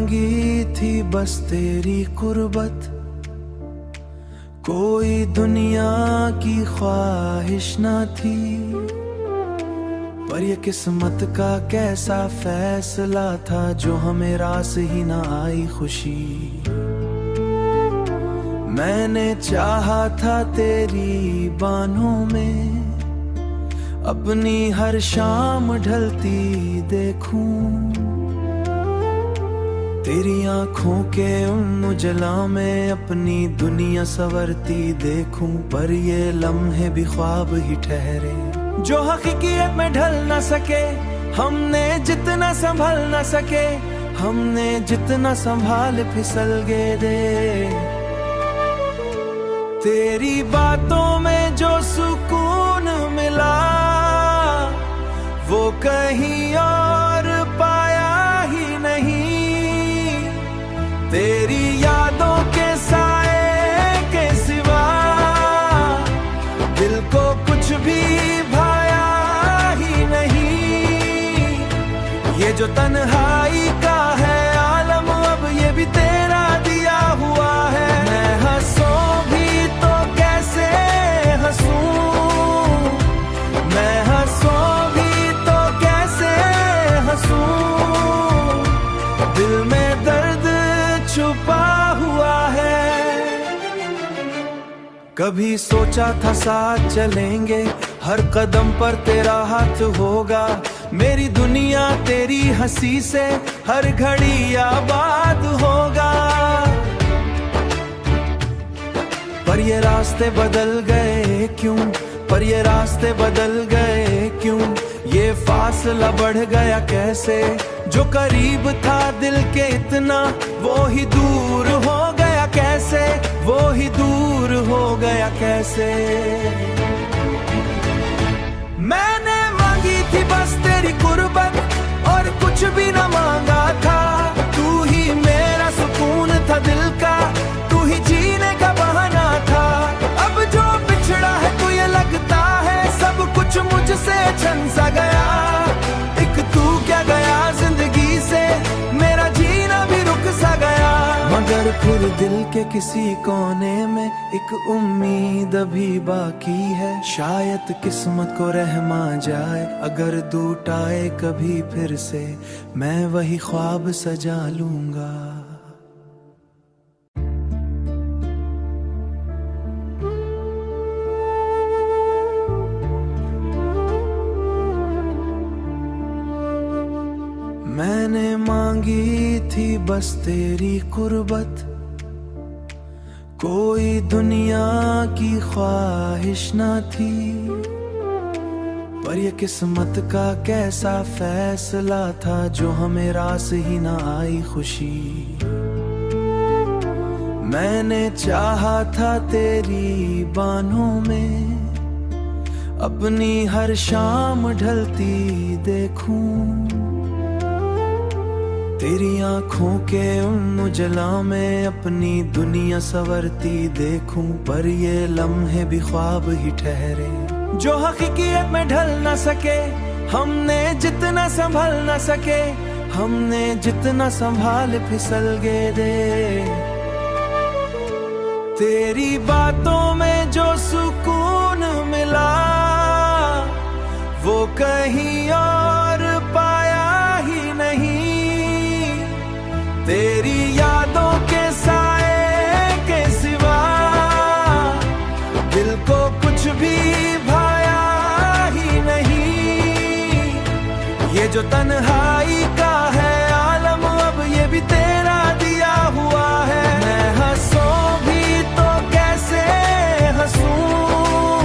मांगी थी बस तेरी कुर्बत, कोई दुनिया की ख्वाहिश न थी। पर ये किस्मत का कैसा फैसला था जो हमें रास ही न आई खुशी। मैंने चाहा था तेरी बाहों में अपनी हर शाम ढलती देखूं, तेरी आंखों के उन उजला में अपनी दुनिया संवरती देखूं। पर ये लम्हे भी ख्वाब ही ठहरे जो हकीकत में ढल न सके। हमने जितना संभल न सके, हमने जितना संभाल फिसल गए दे। तेरी बातों में जो सुकून मिला वो कहीं और पाया ही नहीं। तेरी यादों के साए के सिवा दिल को कुछ भी भाया ही नहीं। ये जो तन्हाई का है आलम अब ये भी तेरा दिया हुआ है। मैं हंसूं भी तो कैसे हंसूं, मैं हंसूं भी तो कैसे हंसूं। दिल में दर्द छुपा हुआ है। कभी सोचा था साथ चलेंगे, हर कदम पर तेरा हाथ होगा। मेरी दुनिया तेरी हंसी से हर घड़ी आबाद होगा। पर ये रास्ते बदल गए क्यों, पर ये रास्ते बदल गए क्यों। ये फासला बढ़ गया कैसे, जो करीब था दिल के इतना वो ही दूर हो गया कैसे, वो ही दूर हो गया कैसे। मैंने मांगी थी बस तेरी कुर्बत और कुछ भी न मांगा था। तू ही मेरा सुकून था दिल का, तू ही जीने का बहाना था। अब जो बिछड़ा है तू ये लगता है सब कुछ मुझसे छन सा गया। एक तू क्या गया जिंदगी से, मेरा जीना भी रुक सा गया। मगर फिर दिल के किसी कोने में एक उम्मीद अभी बाकी है। शायद किस्मत को रहमा जाए, अगर टूट आए कभी फिर से मैं वही ख्वाब सजा लूंगा। मैंने मांगी थी बस तेरी कुर्बत, कोई दुनिया की ख्वाहिश न थी। पर ये किस्मत का कैसा फैसला था जो हमें रास ही न आई खुशी। मैंने चाहा था तेरी बाहों में अपनी हर शाम ढलती देखूं, तेरी आंखों के उन उजला में अपनी दुनिया संवरती देखूं। पर ये लम्हे भी ख्वाब ही ठहरे जो हकीकत में ढल न सके। हमने जितना संभल न सके, हमने जितना संभाल फिसल गए दे। तेरी बातों में जो सुकून मिला वो कहीं और पाया ही नहीं। तेरी यादों के साए के सिवा दिल को कुछ भी भाया ही नहीं। ये जो तन्हाई का है आलम अब ये भी तेरा दिया हुआ है। मैं हंसूं भी तो कैसे हंसूं,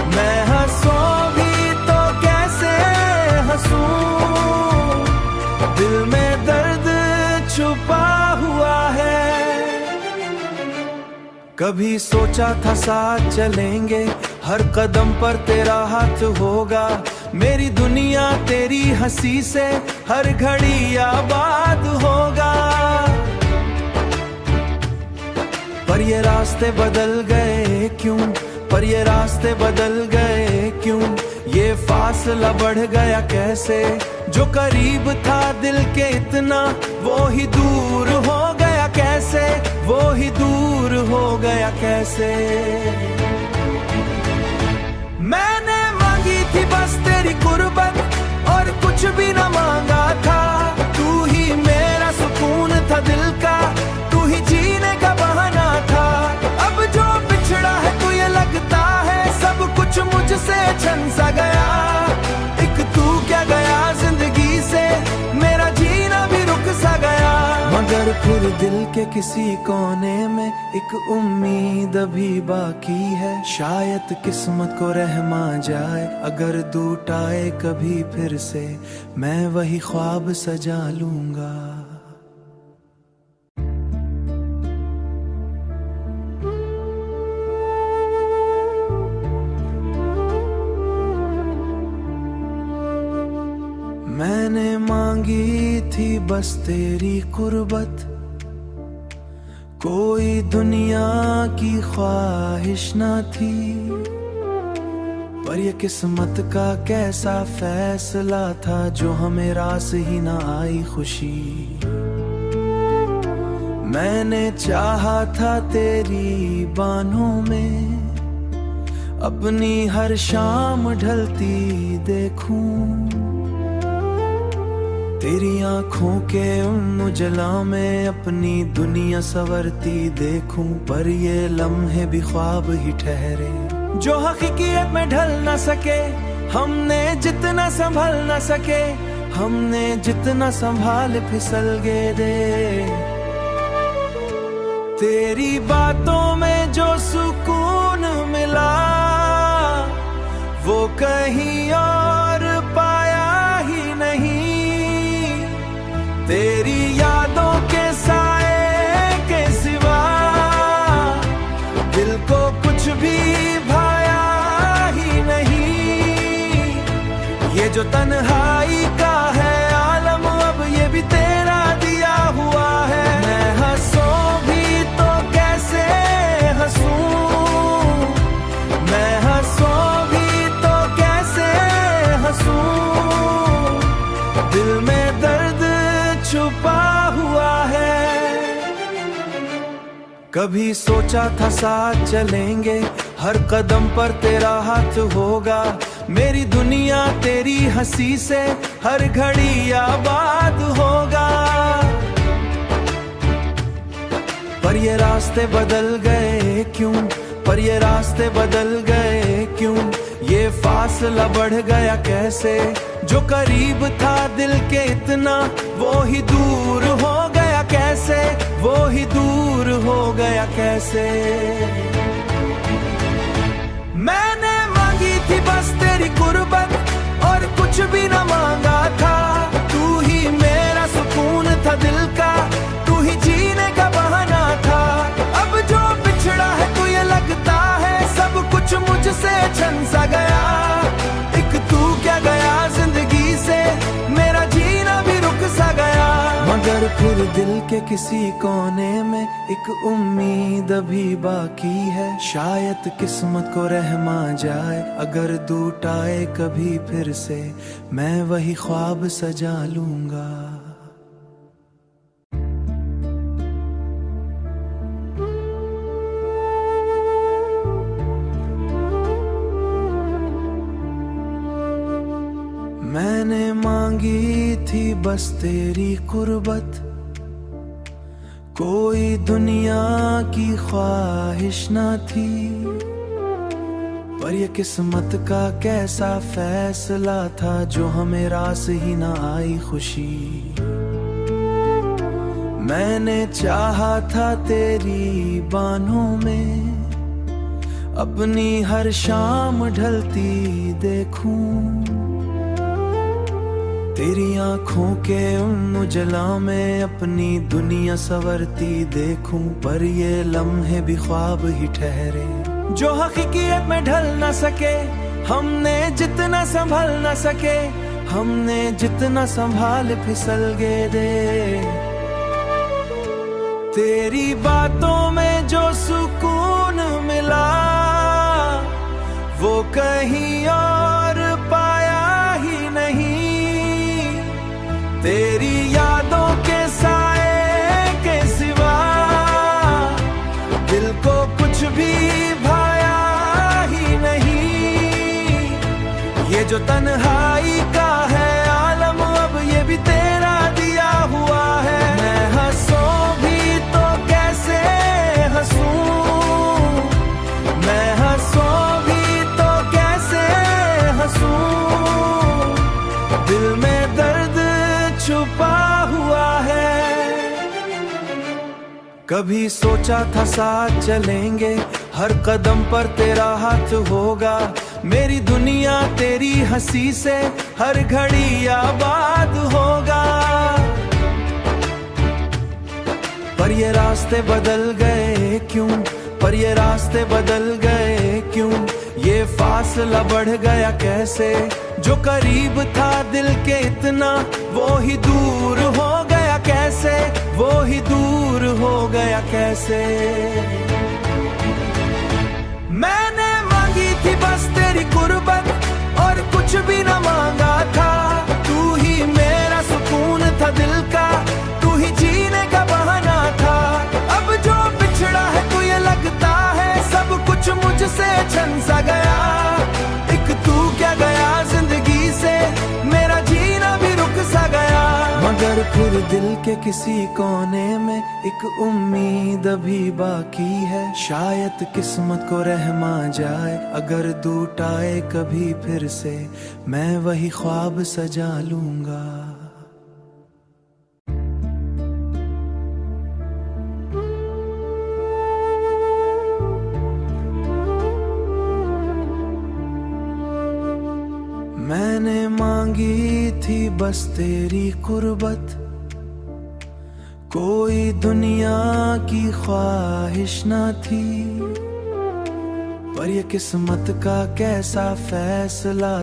मैं हंसूं भी तो कैसे हंसूं। दिल में दर्द छुपा हुआ है। कभी सोचा था साथ चलेंगे, हर कदम पर तेरा हाथ होगा। मेरी दुनिया तेरी हंसी से हर घड़ी आबाद होगा। पर ये रास्ते बदल गए क्यों, पर ये रास्ते बदल गए क्यों। ये फासला बढ़ गया कैसे, जो करीब था दिल के इतना, वो ही दूर हो गया कैसे, वो ही दूर हो गया कैसे। मैंने मांगी थी बस तेरी कुर्बत, और कुछ भी न मांगा था। तू ही मेरा सुकून था दिल का, तू ही जीने का बहाना था। अब जो बिछड़ा है तो ये लगता है सब कुछ मुझसे छन सा गया। एक तू क्या गया जिंदगी से, मेरा जीना भी रुक सा गया। मगर फिर दिल के किसी कोने में एक उम्मीद अभी बाकी है। शायद किस्मत को रहम आ जाए, अगर टूट आए कभी फिर से, मैं वही ख्वाब सजा लूंगा। मैंने मांगी थी बस तेरी कुर्बत, कोई दुनिया की ख्वाहिश न थी। पर ये किस्मत का कैसा फैसला था, जो हमें रास ही ना आई खुशी। मैंने चाहा था तेरी बाहों में अपनी हर शाम ढलती देखूं। तेरी आंखों के उन उजला में अपनी दुनिया संवरती देखूं। पर ये लम्हे भी ख्वाब ही ठहरे, जो हकीकत में ढल न सके। हमने जितना संभल न सके, हमने जितना संभाल फिसल गए दे। तेरी बातों में जो सुकून मिला, वो कहीं और पाया ही नहीं। तेरी यादों के साए के सिवा दिल को कुछ भी भाया ही नहीं। ये जो तन्हाई का है आलम, अब ये भी तेरा दिया हुआ है। मैं हंसूं भी तो कैसे हंसूं, मैं हंसूं भी तो कैसे हंसूं। दिल में दर्द छुपा हुआ है। कभी सोचा था साथ चलेंगे, हर कदम पर तेरा हाथ होगा। मेरी दुनिया तेरी हंसी से हर घड़ी आबाद होगा। पर ये रास्ते बदल गए क्यों, पर ये रास्ते बदल गए क्यों। ये फासला बढ़ गया कैसे, जो करीब था दिल के इतना, वो ही दूर हो गया कैसे, वो ही दूर हो गया कैसे। मैंने मांगी थी बस तेरी कुर्बत, और कुछ भी न मांगा था। तू ही मेरा सुकून था दिल का, तू ही जीने का बहाना था। अब जो बिछड़ा है तो ये लगता है सब कुछ मुझसे छन सा गया। एक तू क्या गया जिंदगी से, मेरा जीना भी रुक सा गया। मगर फिर दिल के किसी कोने में एक उम्मीद अभी बाकी है। शायद किस्मत को रहम आ जाए, अगर टूट आए कभी फिर से, मैं वही ख्वाब सजा लूंगा। मैंने मांगी थी बस तेरी कुर्बत, कोई दुनिया की ख्वाहिश न थी। पर ये किस्मत का कैसा फैसला था, जो हमें रास ही ना आई खुशी। मैंने चाहा था तेरी बाहों में अपनी हर शाम ढलती देखूं। तेरी आंखों के उन उजला में अपनी दुनिया संवरती देखूं। पर ये लम्हे भी ख्वाब ही ठहरे, जो हकीकत में ढल न सके। हमने जितना संभल न सके, हमने जितना संभाल फिसल गए दे। तेरी बातों में जो सुकून मिला, वो कहीं और पाया ही नहीं। दिल को कुछ भी भाया ही नहीं। ये जो तन्हाई का है आलम, अब ये भी तेरा दिया हुआ है। मैं हंसूं भी तो कैसे हंसूं, मैं हंसूं भी तो कैसे हंसूं, दिल में दर्द छुपा हुआ है। कभी सोचा था साथ चलेंगे, हर कदम पर तेरा हाथ होगा। मेरी दुनिया तेरी हंसी से हर घड़ी आबाद होगा। पर ये रास्ते बदल गए क्यों, पर ये रास्ते बदल गए क्यों, ये फासला बढ़ गया कैसे। जो करीब था दिल के इतना, वो ही दूर हो गया कैसे, वो ही दूर हो गया कैसे। मैंने मांगी थी बस तेरी कुर्बत, और कुछ भी न मांगा था। तू ही मेरा सुकून था दिल का, तू ही जीने का बहाना था। अब जो बिछड़ा है तो ये लगता है सब कुछ मुझसे छन सा गया। एक तू क्या गया जिंदगी से, मेरा जीना भी रुक सा गया। मगर फिर दिल के किसी कोने में एक उम्मीद अभी बाकी है। शायद किस्मत को रहम आ जाए, अगर टूट आए कभी फिर से, मैं वही ख्वाब सजा लूंगा। मैंने मांगी थी बस तेरी कुर्बत, कोई दुनिया की ख्वाहिश न थी। पर ये किस्मत का कैसा फैसला